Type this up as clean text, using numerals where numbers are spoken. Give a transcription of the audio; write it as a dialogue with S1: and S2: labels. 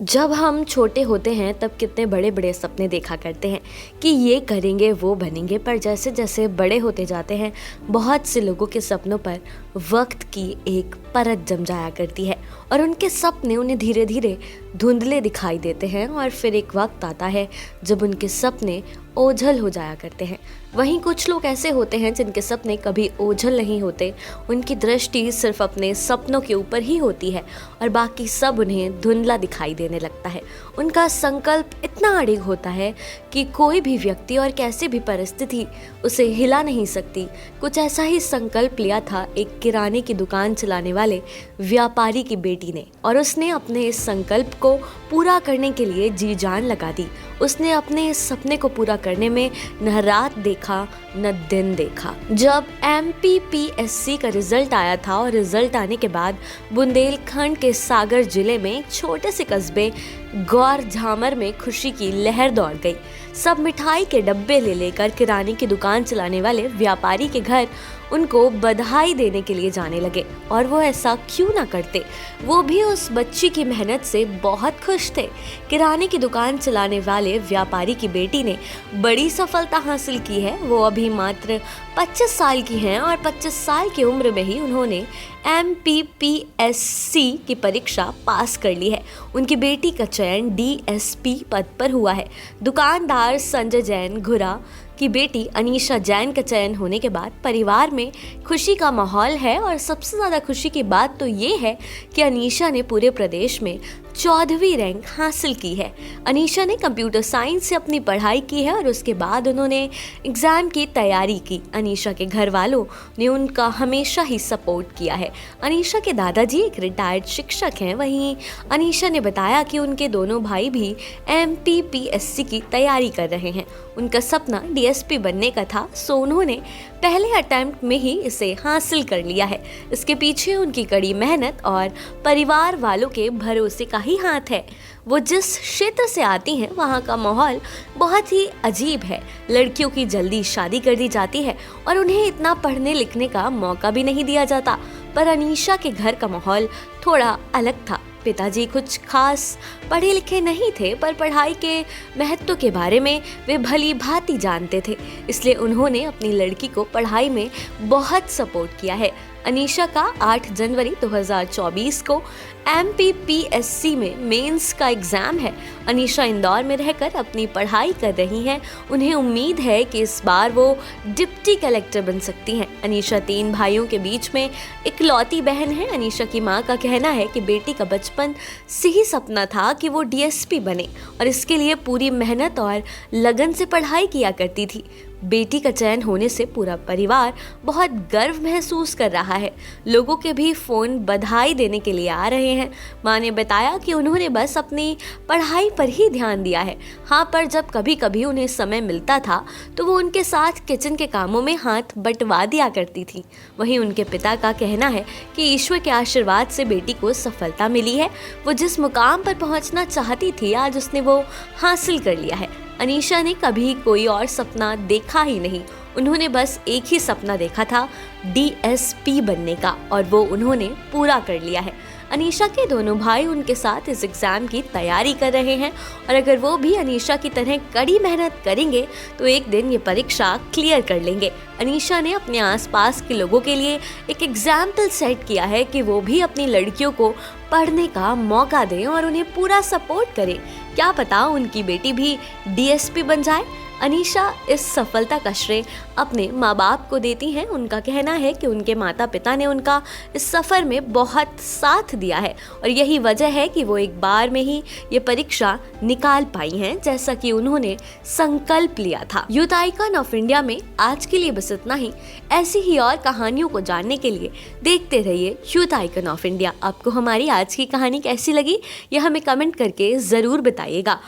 S1: जब हम छोटे होते हैं तब कितने बड़े बड़े सपने देखा करते हैं कि ये करेंगे वो बनेंगे। पर जैसे जैसे बड़े होते जाते हैं बहुत से लोगों के सपनों पर वक्त की एक परत जम जाया करती है और उनके सपने उन्हें धीरे धीरे धुंधले दिखाई देते हैं और फिर एक वक्त आता है जब उनके सपने ओझल हो जाया करते हैं। वहीं कुछ लोग ऐसे होते हैं जिनके सपने कभी ओझल नहीं होते, उनकी दृष्टि सिर्फ अपने सपनों के ऊपर ही होती है और बाकी सब उन्हें धुंधला दिखाई देने लगता है। उनका संकल्प इतना अड़िग होता है कि कोई भी व्यक्ति और कैसी भी परिस्थिति उसे हिला नहीं सकती। कुछ ऐसा ही संकल्प लिया था एक किराने की दुकान चलाने वाले व्यापारी की बेटी ने और उसने अपने इस संकल्प को पूरा करने के लिए जी जान लगा दी। उसने अपने इस सपने को पूरा करने में न रात देखा न दिन देखा। जब MPPSC का रिजल्ट आया था और रिजल्ट आने के बाद बुंदेलखंड के सागर जिले में एक छोटे से कस्बे गौर झामर में खुशी की लहर दौड़ गई। सब मिठाई के डब्बे ले लेकर किराने की दुकान चलाने वाले व्यापारी के घर उनको बधाई देने के लिए जाने लगे और वो ऐसा क्यों ना करते, वो भी उस बच्ची की मेहनत से बहुत खुश थे। किराने की दुकान चलाने वाले व्यापारी की बेटी ने बड़ी सफलता हासिल की है। वो अभी मात्र 25 साल की हैं और 25 साल की उम्र में ही उन्होंने MPPSC की परीक्षा पास कर ली है। उनकी बेटी का चयन DSP पद पर हुआ है। दुकानदार संजय जैन घुरा की बेटी अनीशा जैन का चयन होने के बाद परिवार में खुशी का माहौल है और सबसे ज़्यादा खुशी की बात तो ये है कि अनीशा ने पूरे प्रदेश में 14वीं रैंक हासिल की है। अनीशा ने कंप्यूटर साइंस से अपनी पढ़ाई की है और उसके बाद उन्होंने एग्ज़ाम की तैयारी की। अनीशा के घर वालों ने उनका हमेशा ही सपोर्ट किया है। अनीशा के दादाजी एक रिटायर्ड शिक्षक हैं। वहीं अनीशा ने बताया कि उनके दोनों भाई भी MPPSC की तैयारी कर रहे हैं। उनका सपना DSP बनने का था, सो उन्होंने पहले अटेम्प्ट में ही इसे हासिल कर लिया है। इसके पीछे उनकी कड़ी मेहनत और परिवार वालों के भरोसे का ही हाथ है। वो जिस क्षेत्र से आती हैं वहाँ का माहौल बहुत ही अजीब है। लड़कियों की जल्दी शादी कर दी जाती है और उन्हें इतना पढ़ने लिखने का मौका भी नहीं दिया जाता। पर अनीशा के घर का माहौल थोड़ा अलग था। पिताजी कुछ खास पढ़े लिखे नहीं थे, पर पढ़ाई के महत्व के बारे में वे भली भांति जानते थे, इसलिए उन्होंने अपनी लड़की को पढ़ाई में बहुत सपोर्ट किया है। अनीशा का 8 जनवरी 2024 को MPPSC में मेंस का एग्ज़ाम है। अनीशा इंदौर में रहकर अपनी पढ़ाई कर रही हैं। उन्हें उम्मीद है कि इस बार वो डिप्टी कलेक्टर बन सकती हैं। अनीशा 3 भाइयों के बीच में इकलौती बहन है। अनीशा की मां का कहना है कि बेटी का बचपन से ही सपना था कि वो DSP बने और इसके लिए पूरी मेहनत और लगन से पढ़ाई किया करती थी। बेटी का चयन होने से पूरा परिवार बहुत गर्व महसूस कर रहा है। लोगों के भी फ़ोन बधाई देने के लिए आ रहे हैं। माँ ने बताया कि उन्होंने बस अपनी पढ़ाई पर ही ध्यान दिया है। हाँ, पर जब कभी कभी उन्हें समय मिलता था तो वो उनके साथ किचन के कामों में हाथ बंटवा दिया करती थी। वहीं उनके पिता का कहना है कि ईश्वर के आशीर्वाद से बेटी को सफलता मिली है। वो जिस मुकाम पर पहुँचना चाहती थी आज उसने वो हासिल कर लिया है। अनीशा ने कभी कोई और सपना देखा ही नहीं। उन्होंने बस एक ही सपना देखा था, DSP बनने का, और वो उन्होंने पूरा कर लिया है। अनीशा के दोनों भाई उनके साथ इस एग्ज़ाम की तैयारी कर रहे हैं और अगर वो भी अनीशा की तरह कड़ी मेहनत करेंगे तो एक दिन ये परीक्षा क्लियर कर लेंगे। अनीशा ने अपने आसपास के लोगों के लिए एक एग्जाम्पल सेट किया है कि वो भी अपनी लड़कियों को पढ़ने का मौका दें और उन्हें पूरा सपोर्ट करें। क्या पता उनकी बेटी भी DSP बन जाए। अनीशा इस सफलता का श्रेय अपने माँ बाप को देती हैं। उनका कहना है कि उनके माता पिता ने उनका इस सफ़र में बहुत साथ दिया है और यही वजह है कि वो एक बार में ही ये परीक्षा निकाल पाई हैं जैसा कि उन्होंने संकल्प लिया था। यूथ आइकन ऑफ इंडिया में आज के लिए बस इतना ही। ऐसी ही और कहानियों को जानने के लिए देखते रहिए यूथ आइकन ऑफ इंडिया। आपको हमारी आज की कहानी कैसी लगी यह हमें कमेंट करके ज़रूर बताइएगा।